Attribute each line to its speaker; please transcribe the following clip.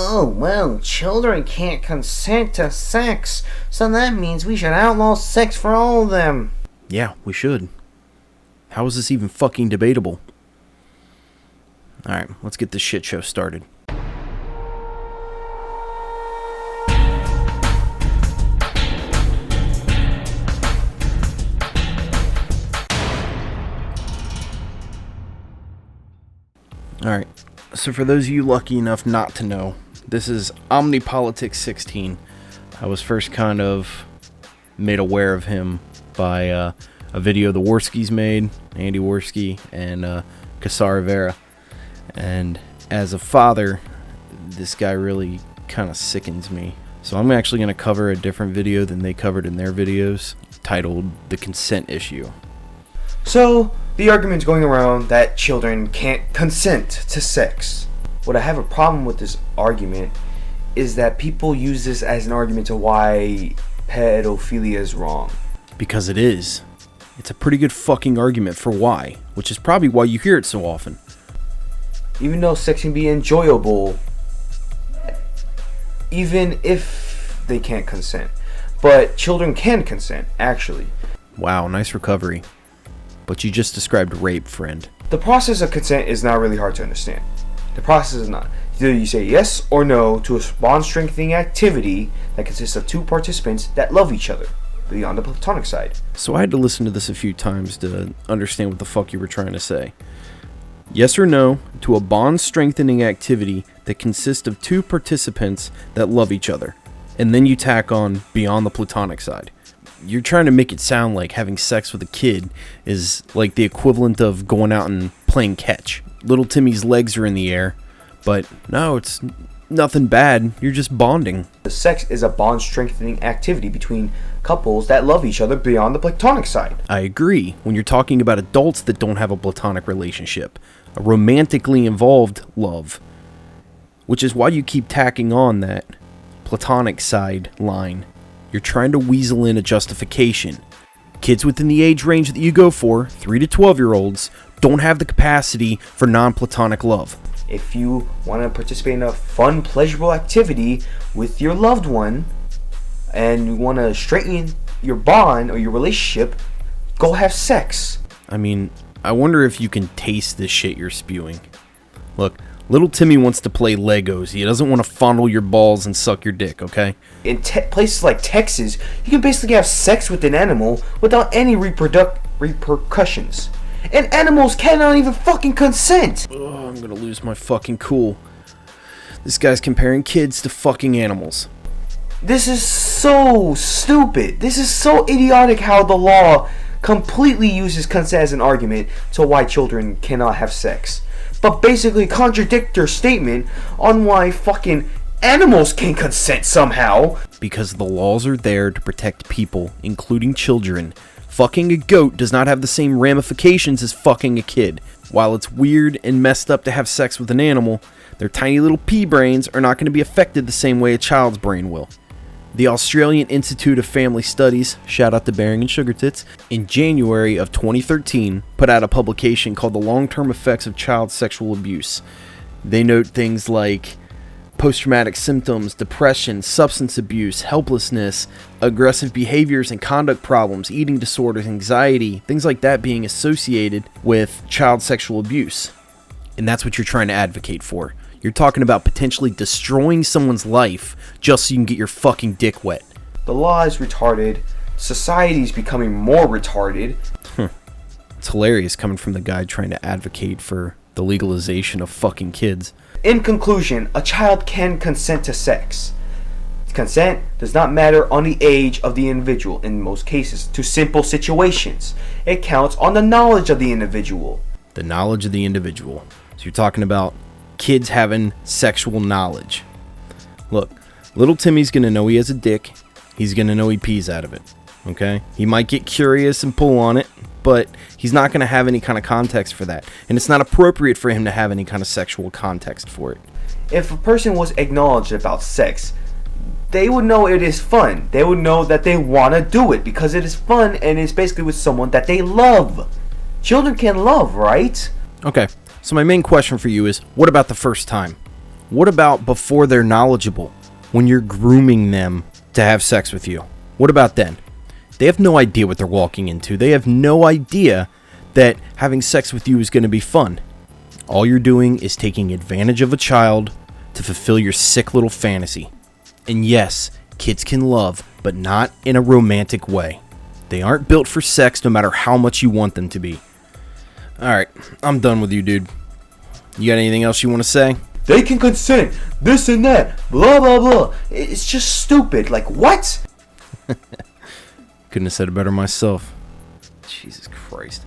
Speaker 1: Oh, well, children can't consent to sex, so that means we should outlaw sex for all of them.
Speaker 2: Yeah, we should. How is this even fucking debatable? Alright, let's get this shit show started. Alright, so for those of you lucky enough not to know, this is Omnipolitics 16. I was first kind of made aware of him by a video the Warskis made, Andy Warski and Kisara Vera. And as a father, this guy really kind of sickens me. So I'm actually going to cover a different video than they covered in their videos, titled The Consent Issue.
Speaker 1: So, the argument's going around that children can't consent to sex. What I have a problem with this argument is that people use this as an argument to why pedophilia is wrong.
Speaker 2: Because it is. It's a pretty good fucking argument for why, which is probably why you hear it so often.
Speaker 1: Even though sex can be enjoyable, even if they can't consent. But children can consent, actually.
Speaker 2: Wow, nice recovery. But you just described rape, friend.
Speaker 1: The process of consent is not really hard to understand. The process is not. Either you say yes or no to a bond-strengthening activity that consists of two participants that love each other, beyond the platonic side.
Speaker 2: So I had to listen to this a few times to understand what the fuck you were trying to say. Yes or no to a bond-strengthening activity that consists of two participants that love each other. And then you tack on beyond the platonic side. You're trying to make it sound like having sex with a kid is like the equivalent of going out and playing catch. Little Timmy's legs are in the air, but no, it's nothing bad. You're just bonding.
Speaker 1: The sex is a bond-strengthening activity between couples that love each other beyond the platonic side.
Speaker 2: I agree. When you're talking about adults that don't have a platonic relationship, a romantically involved love, which is why you keep tacking on that platonic side line. You're trying to weasel in a justification. Kids within the age range that you go for, 3 to 12-year-olds, don't have the capacity for non-platonic love.
Speaker 1: If you want to participate in a fun, pleasurable activity with your loved one, and you want to straighten your bond or your relationship, go have sex.
Speaker 2: I mean, I wonder if you can taste this shit you're spewing. Look, little Timmy wants to play Legos. He doesn't want to fondle your balls and suck your dick, okay?
Speaker 1: In places like Texas, you can basically have sex with an animal without any repercussions. And animals cannot even fucking consent!
Speaker 2: Oh, I'm gonna lose my fucking cool. This guy's comparing kids to fucking animals.
Speaker 1: This is so stupid. This is so idiotic how the law completely uses consent as an argument to why children cannot have sex. But basically contradict your statement on why fucking animals can consent somehow.
Speaker 2: Because the laws are there to protect people, including children. Fucking a goat does not have the same ramifications as fucking a kid. While it's weird and messed up to have sex with an animal, their tiny little pea brains are not going to be affected the same way a child's brain will. The Australian Institute of Family Studies, shout out to Bering and Sugar Tits, in January of 2013 put out a publication called The Long-Term Effects of Child Sexual Abuse. They note things like post-traumatic symptoms, depression, substance abuse, helplessness, aggressive behaviors and conduct problems, eating disorders, anxiety, things like that being associated with child sexual abuse. And that's what you're trying to advocate for. You're talking about potentially destroying someone's life just so you can get your fucking dick wet.
Speaker 1: The law is retarded. Society's becoming more retarded.
Speaker 2: It's hilarious coming from the guy trying to advocate for the legalization of fucking kids.
Speaker 1: In conclusion, a child can consent to sex. Consent does not matter on the age of the individual in most cases to simple situations. It counts on the knowledge of the individual.
Speaker 2: The knowledge of the individual. So you're talking about kids having sexual knowledge. Look, little Timmy's gonna know he has a dick. He's gonna know he pees out of it. Okay? He might get curious and pull on it, but he's not gonna have any kind of context for that. And it's not appropriate for him to have any kind of sexual context for it.
Speaker 1: If a person was acknowledged about sex, they would know it is fun. They would know that they want to do it because it is fun and it's basically with someone that they love. Children can love, right?
Speaker 2: Okay, so my main question for you is, what about the first time? What about before they're knowledgeable? When you're grooming them to have sex with you? What about then? They have no idea what they're walking into. They have no idea that having sex with you is going to be fun. All you're doing is taking advantage of a child to fulfill your sick little fantasy. And yes, kids can love, but not in a romantic way. They aren't built for sex no matter how much you want them to be. Alright, I'm done with you, dude. You got anything else you want to say?
Speaker 1: They can consent, this and that, blah blah blah. It's just stupid. Like, what?
Speaker 2: Couldn't have said it better myself. Jesus Christ.